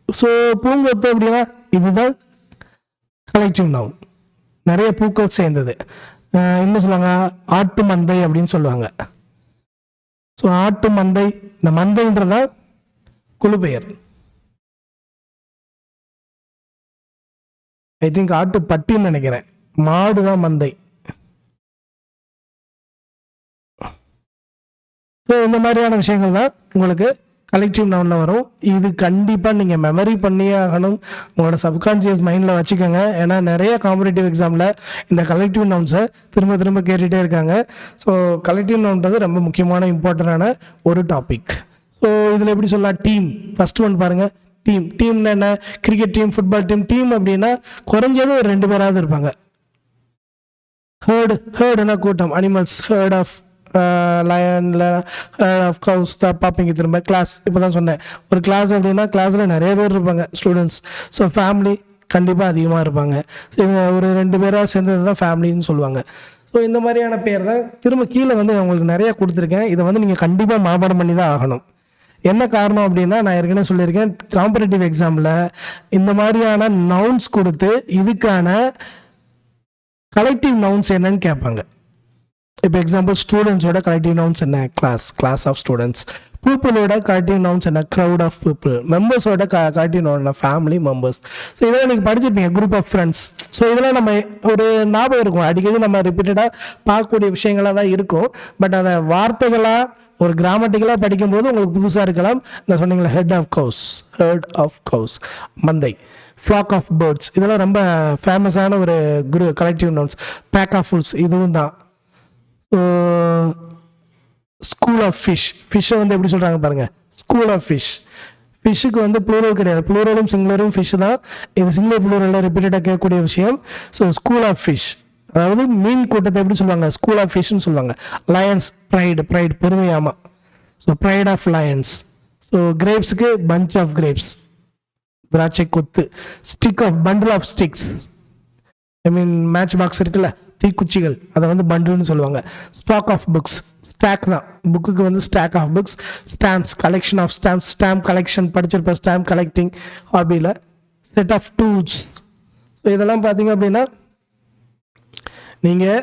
ஸோ பூங்கொத்து அப்படின்னா இதுதான் கலெக்டிவ் நவுன், நிறைய பூக்கள் சேர்ந்தது. என்ன சொல்லுவாங்க, ஆட்டு மந்தை அப்படின்னு சொல்லுவாங்க. ஸோ ஆட்டு மந்தை, இந்த மந்தைன்றதா குழு பெயர். ஐ திங்க் ஆட்டு பட்டின்னு நினைக்கிறேன், மாடு தான் மந்தை. ஸோ இந்த மாதிரியான விஷயங்கள் தான் உங்களுக்கு கலெக்டிவ் நவுனில் வரும். இது கண்டிப்பாக நீங்கள் மெமரி பண்ணியே ஆகணும், உங்களோட சப்கான்சியஸ் மைண்டில் வச்சுக்கோங்க. ஏன்னா நிறைய காம்படிட்டிவ் எக்ஸாமில் இந்த கலெக்டிவ் நவுன்ஸை திரும்ப கேட்டுகிட்டே இருக்காங்க. ஸோ கலெக்டிவ் நவுன்றது ரொம்ப முக்கியமான இம்பார்ட்டண்டான ஒரு டாபிக். ஸோ இதில் எப்படி சொல்லலாம், டீம். ஃபர்ஸ்ட் ஒன் பாருங்கள், டீம். டீம்னா என்ன, cricket team, football team. Team அப்படின்னா குறைஞ்சது ஒரு 2 பேராவது இருப்பாங்க. ஹேர்டுனா கூட்டம், animals, herd of lion, of cows தான் பார்ப்பீங்க. திரும்ப கிளாஸ், இப்போ தான் சொன்னேன், ஒரு கிளாஸ் அப்படின்னா கிளாஸில் நிறைய பேர் இருப்பாங்க, ஸ்டூடெண்ட்ஸ். ஸோ ஃபேமிலி கண்டிப்பாக அதிகமாக இருப்பாங்க. ஸோ இவங்க ஒரு 2 பேராக சேர்ந்தது தான் ஃபேமிலின்னு சொல்லுவாங்க. ஸோ இந்த மாதிரியான பேர் தான். திரும்ப கீழே வந்து உங்களுக்கு நிறையா கொடுத்துருக்கேன், இதை வந்து நீங்கள் கண்டிப்பாக மனப்பாடம் பண்ணி தான் ஆகணும். என்ன காரணம் அப்படின்னா, நான் ஏற்கனவே சொல்லியிருக்கேன், காம்படிட்டிவ் எக்ஸாமில் இந்த மாதிரியான நவுன்ஸ் கொடுத்து இதுக்கான கலெக்டிவ் நவுன்ஸ் என்னன்னு கேட்பாங்க. இப்போ எக்ஸாம்பிள் ஸ்டூடெண்ட்ஸோட கலெக்டிவ் நவுன்ஸ் என்ன, கிளாஸ் ஆஃப் ஸ்டூடெண்ட்ஸ். பீப்புளோட கலெக்டிவ் நவுன்ஸ் என்ன? Crowd of people. மெம்பர்ஸோட கலெக்டிவ் நவுன் என்ன? Family members. ஸோ இதெல்லாம் நீங்கள் படிச்சிருப்பீங்க, குரூப் ஆஃப் ஃப்ரெண்ட்ஸ். ஸோ இதெல்லாம் நம்ம ஒரு ஞாபகம் இருக்கும், அடிக்கடி நம்ம ரிப்பீட்டடாக பார்க்கக்கூடிய விஷயங்களாக தான் இருக்கும். பட் அதை வார்த்தைகளாக ஒரு கிராமட்டிக்கலாக படிக்கும்போது உங்களுக்கு புதுசாக இருக்கலாம். நான் சொன்னீங்களா, ஹெட் ஆஃப் கவுஸ், மந்தை. ஃப்ளாக் ஆஃப் பேர்ட்ஸ், இதெல்லாம் ரொம்ப ஃபேமஸான ஒரு collective nouns. Pack of fools, இதுவும் தான். ஸ்கூல் ஆஃப் ஃபிஷ், ஃபிஷ்ஷை வந்து எப்படி சொல்கிறாங்க பாருங்கள், ஸ்கூல் ஆஃப் ஃபிஷ். ஃபிஷ்ஷுக்கு வந்து ப்ளூரல் கிடையாது, ப்ளூரலும் சிங்குலரும் ஃபிஷ் தான். இது சிங்குலர் ப்ளூரலில் ரிப்பீட்டடாக கேட்கக்கூடிய விஷயம். ஸோ ஸ்கூல் ஆஃப் ஃபிஷ், அதாவது மீன் கூட்டத்தை எப்படி சொல்லுவாங்க? ஸ்கூல் ஆஃப் ஃபிஷ்னு சொல்லுவாங்க. லயன்ஸ், ப்ரைடு பெருமையாமா. So pride of lions. So கிரேப்ஸுக்கு பஞ்ச் ஆஃப் கிரேப்ஸ், திராட்சை கொத்து. Stick of bundle of sticks, I mean match box இருக்குல்ல, தீக்குச்சிகள், அதை வந்து பண்டில்னு சொல்லுவாங்க. ஸ்டாக் ஆஃப் புக்ஸ், ஸ்டாக் தான், புக்குக்கு வந்து stack of books. Stamps, collection of stamps, stamp collection படிச்சிருப்பேன், ஸ்டாம்ப் கலெக்டிங் ஹாபியில். Set of tools. ஸோ இதெல்லாம் பார்த்தீங்க அப்படின்னா நீங்கள்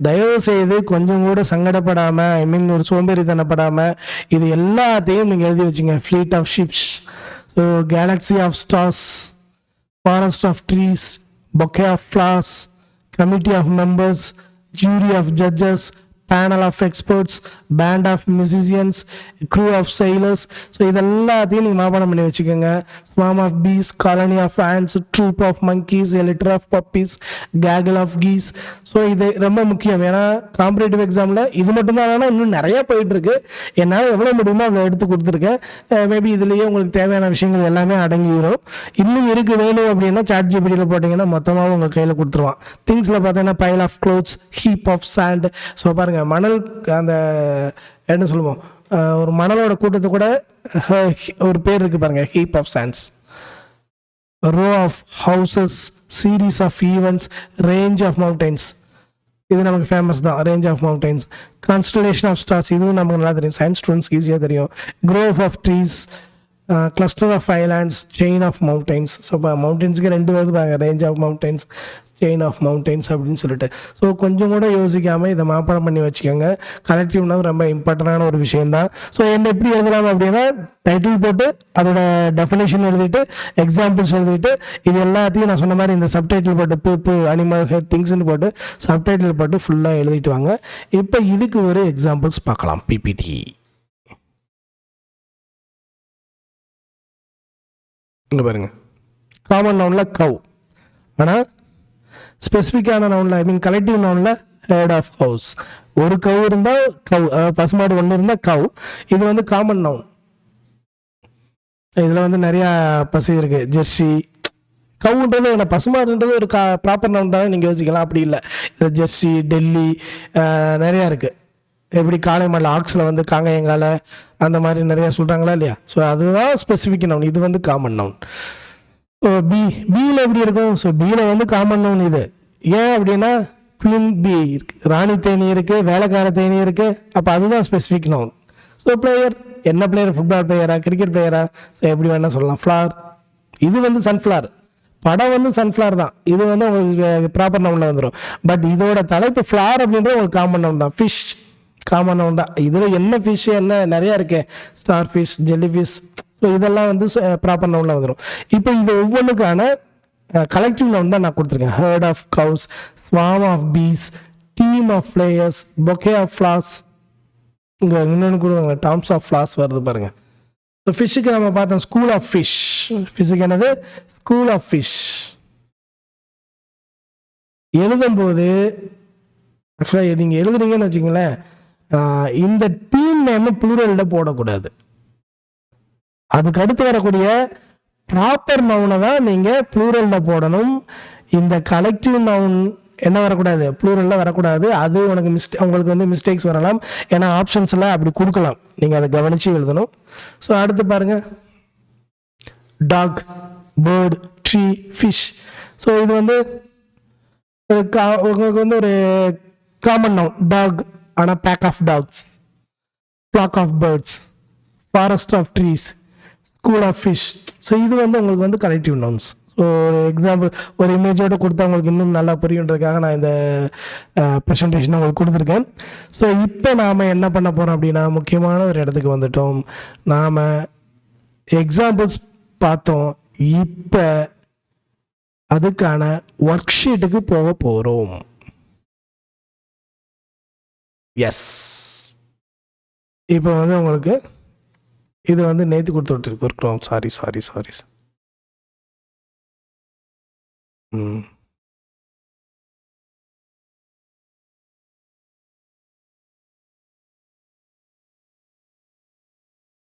தயவு செய்து கொஞ்சம் கூட சங்கடப்படாமல், ஐ மீன் ஒரு சோம்பேறித்தனப்படாமல் இது எல்லாத்தையும் நீங்கள் எழுதி வச்சுங்க. Fleet of ships, so galaxy of stars, forest of trees, bouquet of flowers, committee of members, jury of judges, panel of experts, band of musicians, crew of sailors. So இதெல்லாத்தையும் நீங்கள் ஞாபகம் பண்ணி வச்சுக்கோங்க. Swarm of bees, colony of ants, troop of monkeys, a litter of puppies, gaggle of geese. So இது ரொம்ப முக்கியம். ஏன்னா competitive எக்ஸாமில் இது மட்டும்தான் வேணால், இன்னும் நிறையா போயிட்டுருக்கு. என்னால் எவ்வளோ முடியுமோ அவ்வளோ எடுத்து கொடுத்துருக்கேன். மேபி இதுலேயே உங்களுக்கு தேவையான விஷயங்கள் எல்லாமே அடங்கிடும். இன்னும் இருக்குது வேணும் அப்படின்னா ChatGPTயில் போட்டிங்கன்னா மொத்தமாக உங்கள் கையில் கொடுத்துருவான். திங்ஸில் பார்த்தீங்கன்னா pile of clothes, heap of sand. So பாருங்கள், மணல், அந்த என்ன சொல்லுவோம், ஒரு மணலோட கூட்டத்தை கூட ஒரு பேர் இருக்கு பாருங்க, heap of sands. Row of houses, series of events, range of mountains, இது நமக்கு ஃபேமஸ் தான், range of mountains. Constellation of stars, இதுவும் நமக்கு நல்லா தெரியும், சயின்ஸ் ஸ்டூடெண்ட்ஸ்க்கு ஈஸியாக தெரியும். Grove of trees, cluster of islands, chain of mountains. So இப்போ மவுண்டைன்ஸுக்கு 2 வருது பாருங்க, range of mountains, chain of mountains அப்படின்னு சொல்லிட்டு. ஸோ கொஞ்சம் கூட யோசிக்காமல் இதை மாப்படம் பண்ணி வச்சுக்கோங்க. கலெக்டிவ்னா ரொம்ப இம்பார்ட்டண்டான ஒரு விஷயம் தான். ஸோ என்ன எப்படி எழுதலாம் அப்படின்னா, டைட்டில் போட்டு அதோட டெஃபினேஷன் எழுதிட்டு, எக்ஸாம்பிள்ஸ் எழுதிட்டு, இது எல்லாத்தையும் நான் சொன்ன மாதிரி இந்த சப்டைட்டில் போட்டு பீப்புள், அனிமல், ஹெட், திங்ஸ்ன்னு போட்டு சப்டைட்டில் போட்டு ஃபுல்லாக எழுதிட்டு வாங்க. இப்போ இதுக்கு ஒரு எக்ஸாம்பிள்ஸ் பார்க்கலாம். பிபிடி இங்கே பாருங்க. காமன் நவுனில் கவ், ஆனால் ஸ்பெசிஃபிக்கான நவுனில், ஐ மீன் கலெக்டிவ் நவுனில் ஹெட் ஆஃப் ஹவுஸ். ஒரு கவ் இருந்தால் கவ், பசுமாடு ஒன்று இருந்தால் கவ். இது வந்து காமன் நவுன். இதில் வந்து நிறையா பசு இருக்குது. ஜெர்சி, கவுன்றது என்ன, பசுமாடுன்றது ஒரு ப்ராப்பர் நவுன் தானே நீங்கள் யோசிக்கலாம். அப்படி இல்லை, இதில் ஜெர்சி, டெல்லி நிறையா இருக்குது. எப்படி காளை மாடல், ஆக்ஸில் வந்து காங்கையங்கால, அந்த மாதிரி நிறையா சொல்கிறாங்களா இல்லையா? ஸோ அதுதான் ஸ்பெசிஃபிக் நவுன், இது வந்து காமன் நவுன். பியில் எப்படி இருக்கும்? ஸோ பியில் வந்து காமன் நவுன் இது. ஏன் அப்படின்னா குயின் பி இருக்கு, ராணி தேனி இருக்குது, வேலைக்கார தேனி இருக்குது. அப்போ அதுதான் ஸ்பெசிஃபிக் நவுன். ஸோ பிளேயர், என்ன பிளேயர், ஃபுட்பால் பிளேயரா, கிரிக்கெட் பிளேயரா, ஸோ எப்படி வேணால் சொல்லலாம். ஃப்ளார், இது வந்து சன்ஃப்ளவர், படம் வந்து சன்ஃப்ளவர் தான். இது வந்து உங்களுக்கு ப்ராப்பர் நவுனில் வந்துடும். பட் இதோட தலைப்பு ஃப்ளார் அப்படின்றது உங்களுக்கு காமன் நவுன் தான். ஃபிஷ் காமன் நவுன் தான். இதில் என்ன ஃபிஷ், என்ன நிறையா இருக்கு, star fish, jelly fish. So இதெல்லாம் வந்து ப்ராப்பர் நவுனில் வந்துடும். இப்போ இது ஒவ்வொன்றுக்கான கலெக்டிவ் நவுன் தான் நான் கொடுத்துருக்கேன். Herd of cows, swarm of bees, team of players, bouquet of flowers. இங்கே இன்னொன்று கொடுங்க, டாம்ஸ் ஆஃப் ஃப்ளார்ஸ் வருது பாருங்க. ஸோ ஃபிஷ்ஷுக்கு நம்ம பார்த்தோம் ஸ்கூல் ஆஃப் ஃபிஷ். ஃபிஷ்ஷுக்கு என்னது? School of fish. எழுதும்போது ஆக்சுவலாக நீங்கள் எழுதுறீங்கன்னு வச்சுங்களேன், இந்த டீம் நேம் ப்ளூரலில் போடக்கூடாது. அதுக்கு அடுத்து வரக்கூடிய ப்ராப்பர் நவுனை தான் நீங்கள் ப்ளூரலில் போடணும். இந்த கலெக்டிவ் நவுன் என்ன வரக்கூடாது, ப்ளூரலில் வரக்கூடாது. அது உங்களுக்கு வந்து மிஸ்டேக்ஸ் வரலாம். ஏன்னா ஆப்ஷன்ஸில் அப்படி கொடுக்கலாம், நீங்கள் அதை கவனித்து எழுதணும். ஸோ அடுத்து பாருங்கள், dog, bird, tree, fish. So இது வந்து உங்களுக்கு வந்து ஒரு காமன் நவுன் டாக், ஆனால் pack of dogs, flock of birds, forest of trees, school of fish. So இது வந்து உங்களுக்கு வந்து கலெக்டிவ் நவுன்ஸ். ஸோ ஸோ ஒரு எக்ஸாம்பிள் ஒரு இமேஜோடு கொடுத்தா உங்களுக்கு இன்னும் நல்லா புரியுன்றதுக்காக நான் இந்த ப்ரெசன்டேஷனை உங்களுக்கு கொடுத்துருக்கேன். ஸோ இப்போ நாம் என்ன பண்ண போகிறோம் அப்படின்னா முக்கியமான ஒரு இடத்துக்கு வந்துட்டோம். நாம் எக்ஸாம்பிள்ஸ் பார்த்தோம். இப்போ அதுக்கான ஒர்க் ஷீட்டுக்கு போக போகிறோம். எஸ், இப்போ வந்து உங்களுக்கு இது வந்து நேற்று கொடுத்துருக்கோம். சாரி.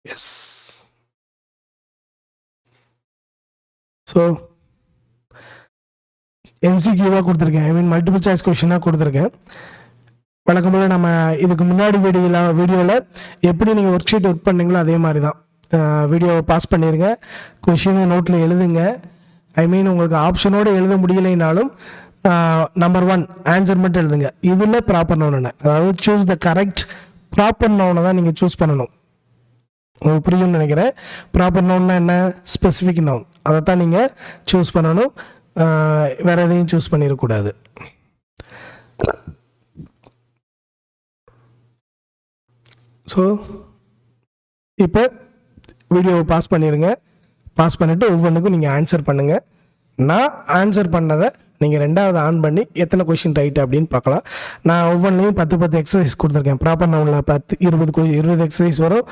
எஸ். ஸோ எம்சிக்யூவாக கொடுத்துருக்கேன், ஐ மீன் மல்டிபிள் சாய்ஸ் கொஷினாக கொடுத்துருக்கேன். வழக்கம் போல் நம்ம இதுக்கு முன்னாடி வீடியோவில் எப்படி நீங்கள் ஒர்க் ஷீட் ஒர்க் பண்ணீங்களோ அதே மாதிரி தான் வீடியோவை பாஸ் பண்ணிடுங்க, கொஷினை நோட்டில் எழுதுங்க. ஐ மீன் உங்களுக்கு ஆப்ஷனோடு எழுத முடியலைனாலும் நம்பர் 1 ஆன்சர் மட்டும் எழுதுங்க. இதில் ப்ராப்பர் நவுன் என்ன, அதாவது சூஸ் த கரெக்ட் ப்ராப்பர் நவுனை தான் நீங்கள் சூஸ் பண்ணணும். உங்களுக்கு புரியும்னு நினைக்கிறேன். ப்ராப்பர் நவுன்னா என்ன, ஸ்பெசிஃபிக் நவுன், அதை தான் நீங்கள் சூஸ் பண்ணணும். வேறு எதையும் சூஸ் பண்ணிடக்கூடாது. ஸோ இப்போ வீடியோவை பாஸ் பண்ணிடுங்க. பாஸ் பண்ணிவிட்டு ஒவ்வொன்றுக்கும் நீங்கள் ஆன்சர் பண்ணுங்கள். நான் ஆன்சர் பண்ணதை நீங்கள் ரெண்டாவது ஆன் பண்ணி எத்தனை கொஷின் ரைட்டு அப்படின்னு பார்க்கலாம். நான் ஒவ்வொன்றிலையும் 10 எக்ஸசைஸ் கொடுத்துருக்கேன். ப்ராப்பர் நவுனில் 20 எக்ஸசைஸ் வரும்,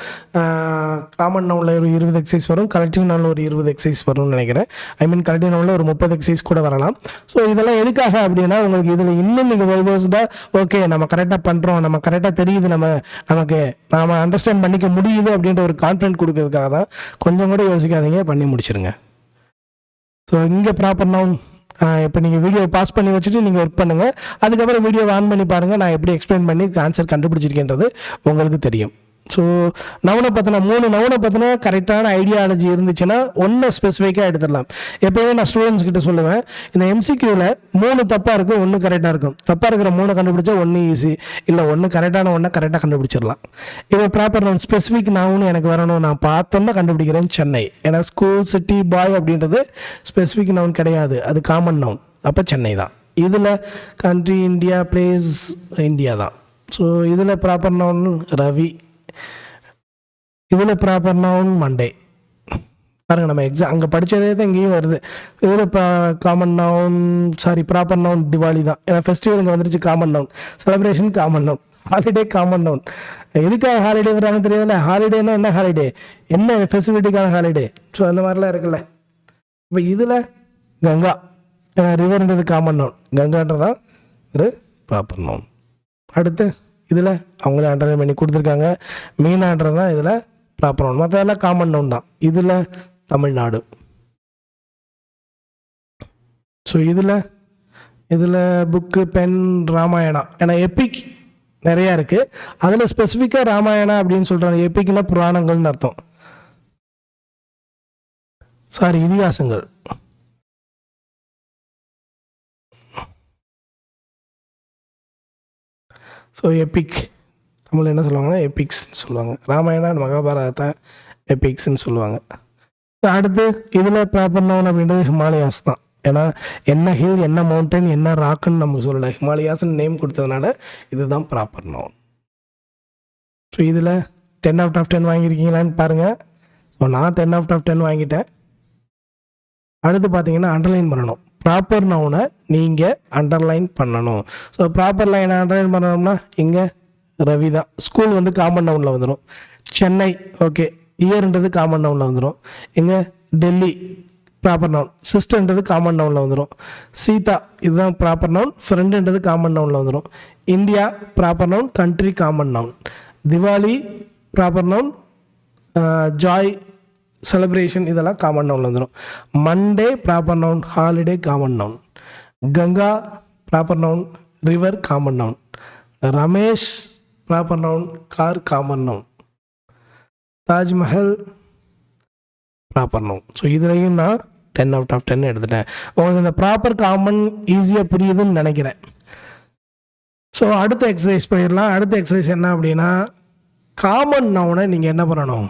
காமன் நவுனில் ஒரு 20 எக்ஸசைஸ் வரும், கலெக்டிவ் நவுனில் ஒரு 20 எக்ஸசைஸ் வரும்னு நினைக்கிறேன். ஐ மீன் கலெக்டிவ் நவுனில் ஒரு 30 எக்ஸசைஸ் கூட வரலாம். ஸோ இதெல்லாம் எதுக்காக அப்படின்னா உங்களுக்கு இதில் இன்னும் நீங்கள் வெல்வர்ஸ்டாக ஓகே நம்ம கரெக்டாக பண்ணுறோம், நம்ம கரெக்டாக தெரியுது, நமக்கு நாம் அண்டர்ஸ்டாண்ட் பண்ணிக்க முடியுது அப்படின்ற ஒரு கான்ஃபிடென்ட் கொடுக்கறதுக்காக தான். கொஞ்சம் கூட யோசிக்காதீங்க, பண்ணி முடிச்சிருங்க. ஸோ இங்கே ப்ராப்பர் நவுன் இப்போ நீங்கள் வீடியோ பாஸ் பண்ணி வச்சுட்டு நீங்கள் ஒர்க் பண்ணுங்கள். அதுக்கப்புறம் வீடியோ ஆன் பண்ணி பாருங்கள், நான் எப்படி எக்ஸ்பிளைன் பண்ணி ஆன்சர் கண்டுபிடிச்சிருக்கேன்றது உங்களுக்கு தெரியும். ஸோ நவுனை பற்றின 3 நவுனை பற்றின கரெக்டான ஐடியாலஜி இருந்துச்சுன்னா ஒன்று ஸ்பெசிஃபிக்காக எடுத்துடலாம். எப்போயுமே நான் ஸ்டூடெண்ட்ஸ் கிட்ட சொல்லுவேன், இந்த எம்சிக்யூவில் 3 தப்பாக இருக்கும், 1 கரெக்டாக இருக்கும். தப்பாக இருக்கிற 3 கண்டுபிடிச்சா 1 ஈஸி, இல்லை 1 கரெக்டான 1 கரெக்டாக கண்டுபிடிச்சிடலாம். இப்போ ப்ராப்பர் நவுன் ஸ்பெசிஃபிக் நவுன் எனக்கு வரணும், நான் பார்த்தோன்னா கண்டுபிடிக்கிறேன் சென்னை. ஏன்னா ஸ்கூல், சிட்டி, பாய் அப்படின்றது ஸ்பெசிஃபிக் நவுன் கிடையாது, அது காமன் நவுன். அப்போ சென்னை தான். இதில் கண்ட்ரி, இந்தியா, பிளேஸ், இந்தியா தான். ஸோ இதில் ப்ராப்பர் நவுன் ரவி, இதில் ப்ராப்பர் நவுன் மண்டே. பாருங்கள், நம்ம எக்ஸாம் அங்கே படித்ததே தான் இங்கேயும் வருது. இதில் common noun proper noun Diwali தான். ஏன்னா ஃபெஸ்டிவல் இங்கே வந்துருச்சு, common noun. Celebration common noun. Holiday common noun. எதுக்காக ஹாலிடே வரான்னு தெரியல. ஹாலிடேனா என்ன, ஹாலிடே என்ன ஃபெசிலிட்டிக்கான ஹாலிடே. ஸோ அந்த மாதிரிலாம் இருக்குல்ல. இப்போ இதில் கங்கா, ரிவர்ன்றது காமன் நவுன், கங்கான்றதான் ஒரு ப்ராப்பர் நவுன். அடுத்து இதில் அவங்களே அண்டர்லைன் பண்ணி கொடுத்துருக்காங்க, மீனான்றது தான் இதில் ப்ராப்பர் நவுன். மற்றதெல்லாம் காமன் நவுன் தான். இதில் தமிழ்நாடு. ஸோ இதில் புக்கு, பென், ராமாயணா. ஏன்னா எப்பிக் நிறையா இருக்குது, அதில் ஸ்பெசிஃபிக்காக ராமாயணா அப்படின்னு சொல்கிறாங்க. எப்பிக்னா புராணங்கள்னு அர்த்தம், இதிகாசங்கள். ஸோ எப்பிக் தமிழ் என்ன சொல்லுவாங்கன்னா எபிக்ஸ்ன்னு சொல்லுவாங்க. ராமாயணா, மகாபாரதத்தை எபிக்ஸ்ன்னு சொல்லுவாங்க. அடுத்து இதில் ப்ராப்பர் நவுன் அப்படின்றது ஹிமாலயாஸ் தான். ஏன்னா என்ன ஹில், என்ன மவுண்டன், என்ன ராக்குன்னு நமக்கு சொல்லலை, ஹிமாலயாஸ்ன்னு நேம் கொடுத்ததுனால இதுதான் ப்ராப்பர் நவுன். ஸோ இதில் 10 out of 10 வாங்கியிருக்கீங்களான்னு பாருங்கள். ஸோ நான் 10 out of 10 வாங்கிட்டேன். அடுத்து பார்த்தீங்கன்னா அண்டர்லைன் பண்ணணும். ப்ராப்பர் நவுனை நீங்கள் அண்டர்லைன் பண்ணணும். ஸோ ப்ராப்பர் லைனை அண்டர்லைன் பண்ணணும்னா இங்கே ரவி தான். ஸ்கூல் வந்து காமன் நவுனில் வந்துடும். சென்னை ஓகே, இயர்ன்றது காமன் நவுனில் வந்துடும். இங்கே டெல்லி ப்ராப்பர் நவுன், சிஸ்டர்ன்றது காமன் நவுனில் வந்துடும். சீதா இதுதான் ப்ராப்பர் நவுன், ஃப்ரெண்டுன்றது காமன் நவுனில் வந்துடும். India proper noun, country common noun. Diwali proper noun, Joy, celebration இதெல்லாம் காமன் நவுனில் வந்துடும். Monday proper noun, holiday common noun. Ganga proper noun, river common noun. Ramesh proper noun, car common noun. Taj Mahal proper noun. So இதுலேயும் நான் 10 out of 10 எடுத்துட்டேன். உங்களுக்கு இந்த proper common ஈஸியாக புரியுதுன்னு நினைக்கிறேன். So அடுத்த எக்ஸசைஸ் போயிடலாம். அடுத்த எக்ஸசைஸ் என்ன அப்படின்னா, காமன் நவுனை நீங்கள் என்ன பண்ணணும்,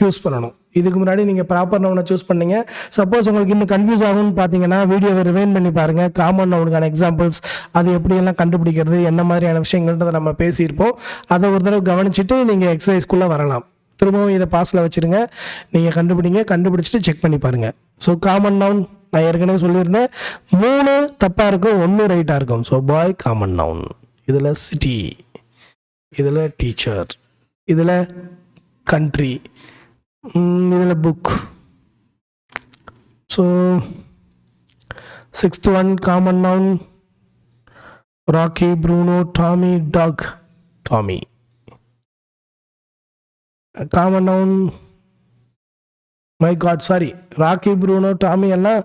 சூஸ் பண்ணணும். இதுக்கு முன்னாடி நீங்கள் ப்ராப்பர் நவுனை சூஸ் பண்ணீங்க. சப்போஸ் உங்களுக்கு இன்னும் கன்ஃபியூஸ் ஆகும்னு பார்த்தீங்கன்னா வீடியோவை ரிவைண்ட் பண்ணி பாருங்கள். காமன் நவுனுக்கான எக்ஸாம்பிள்ஸ் அது எப்படியெல்லாம் கண்டுபிடிக்கிறது, என்ன மாதிரியான விஷயங்கள்ன்றதை நம்ம பேசியிருப்போம். அதை ஒரு தடவை கவனிச்சுட்டு நீங்கள் எக்ஸசைஸ்க்குள்ளே வரலாம். திரும்பவும் இதை பாஸில் வச்சுருங்க, நீங்கள் கண்டுபிடிச்சிட்டு செக் பண்ணி பாருங்கள். ஸோ காமன் நவுன் நான் ஏற்கனவே சொல்லியிருந்தேன், 3 தப்பாக இருக்கும், 1 ரைட்டாக இருக்கும். So boy common noun. இதில் சிட்டி, இதில் டீச்சர், இதில் கண்ட்ரி, இதில் book. So 6th one common noun Rocky, Bruno, Tommy, dog, Tommy. Common noun my god sorry, Rocky, Bruno, Tommy எல்லாம்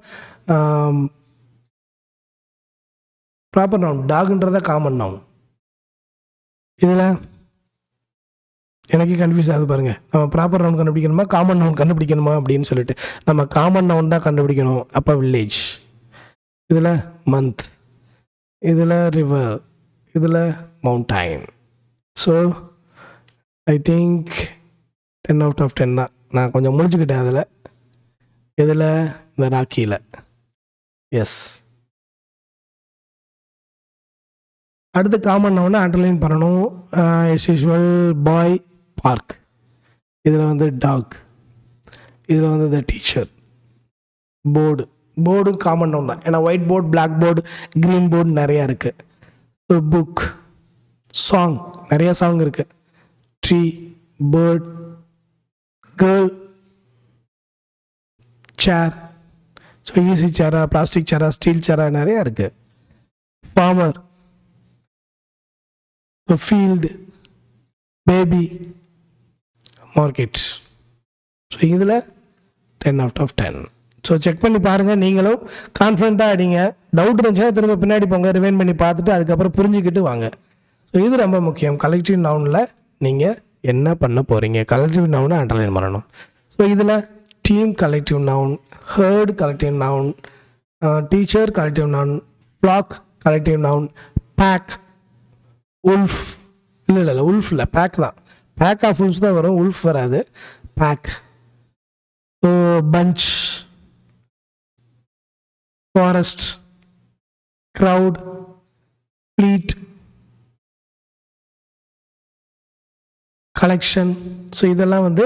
ப்ராப்பர் நவுன். டாக்ன்றத காமன் நவுன். இதில் எனக்கு கன்ஃபியூஸ் ஆகுது பாருங்கள். நம்ம ப்ராப்பர் நவுன் கண்டுபிடிக்கணுமா காமன் நவுன் கண்டுபிடிக்கணுமா அப்படின்னு சொல்லிட்டு நம்ம காமன் நவுன் தான் கண்டுபிடிக்கணும். அப்போ வில்லேஜ், இதில் மந்த், இதில் ரிவர், இதில் mountain. So I think 10 out of 10 தான். நான் கொஞ்சம் முடிச்சுக்கிட்டேன் அதில். இதில் இந்த ராக்கியில் எஸ். அடுத்து காமன் நவுனை அண்டர்லைன் பண்ணணும். எஸ் யூஷுவல் பாய், பார்க், இதில் வந்து டாக், இதில் வந்து த டீச்சர், போர்டு. போர்டும் காமன் நவுன் தான், ஏன்னா white board, black board, green board நிறையா இருக்குது. ஸோ புக், சாங், நிறையா சாங் இருக்குது. Tree, bird, girl, chair. So easy சேரா, பிளாஸ்டிக் சேரா, ஸ்டீல் சேரா நிறையா இருக்குது. Farmer, field, baby, market. So இதில் 10 out of 10. ஸோ செக் பண்ணி பாருங்கள், நீங்களும் கான்ஃபிடண்ட்டாக அடிங்க. டவுட் இருந்துச்சுன்னா திரும்ப பின்னாடி போங்க, ரிவைண்ட் பண்ணி பார்த்துட்டு அதுக்கப்புறம் புரிஞ்சுக்கிட்டு வாங்க. ஸோ இது ரொம்ப முக்கியம். கலெக்டிவ் நவுனில் நீங்கள் என்ன பண்ண போகிறீங்க, கலெக்டிவ் நவுனை அண்டர்லைன் பண்ணணும். ஸோ இதில் team collective noun, herd collective noun, teacher collective noun, flock collective noun, pack, wolf, இல்லை உல்ஃப் இல்லை, பேக் தான். பேக் ஆஃப் உல்ஃப்ஸ் தான் வரும், உல்ஃப் வராது. Pack. So bunch, forest, crowd, fleet, collection. So இதெல்லாம் வந்து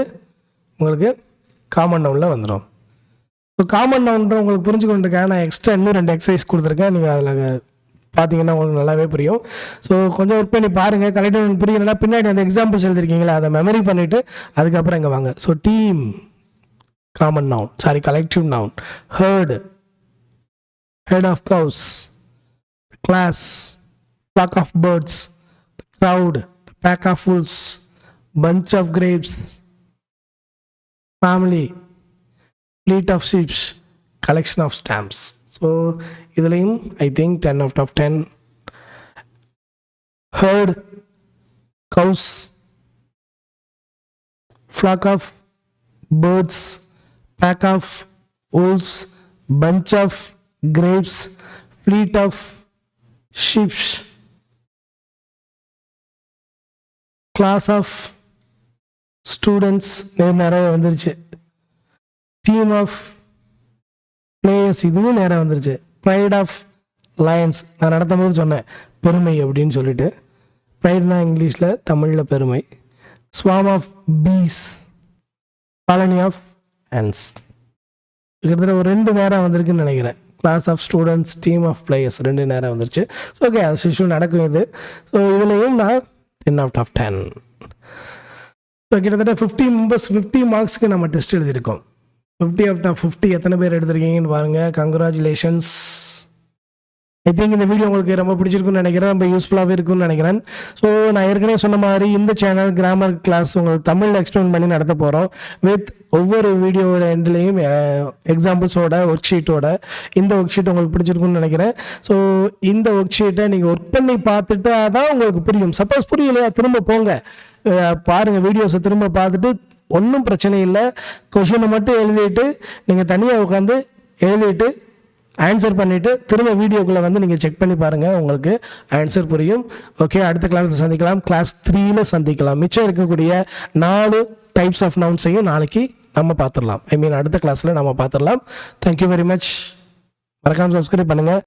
உங்களுக்கு காமன் நவுனில் வந்துடும். ஸோ காமன் நவுன்ற உங்களுக்கு புரிஞ்சுக்கொண்டிருக்கேன். நான் எக்ஸ்ட்ரா இன்னும் 2 எக்ஸசைஸ் கொடுத்துருக்கேன், நீங்கள் அதில் பார்த்தீங்கன்னா உங்களுக்கு நல்லாவே புரியும். ஸோ கொஞ்சம் ஒர்க் பண்ணி பாருங்கள். கலெக்டிவ் நவுன் புரியலைன்னா பின்னாடி அந்த எக்ஸாம்பிள்ஸ் எழுதிருக்கீங்களா அதை மெமரி பண்ணிவிட்டு அதுக்கப்புறம் இங்கே வாங்க. So team common noun, sorry collective noun. Herd, head of cows, class, flock of birds, crowd, pack of wolves, bunch of grapes, family, fleet of ships, collection of stamps. So இதுலையும் I think 10 out of 10. herd, cows, flock of birds, pack of wolves, bunch of grapes, fleet of ships, class of students, நிறைய வந்துருச்சு. team of players, இதுவும் நேரம் வந்துருச்சு. Fried of Lions, நான் நடத்தும் போது சொன்னேன் பெருமை அப்படின்னு சொல்லிட்டு. ப்ரைட்னா இங்கிலீஷில், தமிழில் பெருமை. Swarm of bees, colony of ants. கிட்டத்தட்ட ஒரு 2 நேரம் வந்திருக்குன்னு நினைக்கிறேன். Class of students, team of players 2 நேரம் வந்துருச்சு. ஸோ ஓகே, அது இஷ்யூ நடக்கும் இது. ஸோ இதுலேயும் நான் 10 out of 10. ஸோ கிட்டத்தட்ட 50 மெம்பர்ஸ் 50 மார்க்ஸ்க்கு நம்ம டெஸ்ட் எழுதியிருக்கோம். 50 out of 50 எத்தனை பேர் எடுத்திருக்கீங்கன்னு பாருங்கள். கங்க்ராச்சுலேஷன்ஸ். ஐ திங்க் இந்த வீடியோ உங்களுக்கு ரொம்ப பிடிச்சிருக்குன்னு நினைக்கிறேன், ரொம்ப யூஸ்ஃபுல்லாகவே இருக்குன்னு நினைக்கிறேன். ஸோ நான் ஏற்கனவே சொன்ன மாதிரி இந்த சேனல் கிராமர் கிளாஸ் உங்களுக்கு தமிழில் எக்ஸ்பிளைன் பண்ணி நடத்த போகிறோம். வித் ஒவ்வொரு வீடியோட எண்ட்லேயும் எக்ஸாம்பிள்ஸோட ஒர்க் ஷீட்டோட. இந்த ஒர்க் ஷீட் உங்களுக்கு பிடிச்சிருக்குன்னு நினைக்கிறேன். ஸோ இந்த ஒர்க் ஷீட்டை நீங்கள் ஒர்க் பண்ணி பார்த்துட்டு அதான் உங்களுக்கு புரியும். சப்போஸ் புரியலையா திரும்ப போங்க, பாருங்கள் வீடியோஸை திரும்ப பார்த்துட்டு, ஒன்றும் பிரச்சனை இல்லை. கொஷினை மட்டும் எழுதிட்டு நீங்கள் தனியாக உட்காந்து எழுதிட்டு ஆன்சர் பண்ணிவிட்டு திரும்ப வீடியோக்குள்ளே வந்து நீங்கள் செக் பண்ணி பாருங்கள், உங்களுக்கு ஆன்சர் புரியும். ஓகே, அடுத்த கிளாஸில் சந்திக்கலாம். கிளாஸ் 3ல் சந்திக்கலாம். மிச்சம் இருக்கக்கூடிய 4 டைப்ஸ் ஆஃப் நவுன்ஸையும் நாளைக்கு நம்ம பார்த்துடலாம். ஐ மீன் அடுத்த கிளாஸில் நம்ம பார்த்துடலாம். Thank you very much. மறக்காமல் சப்ஸ்கிரைப் பண்ணுங்கள்.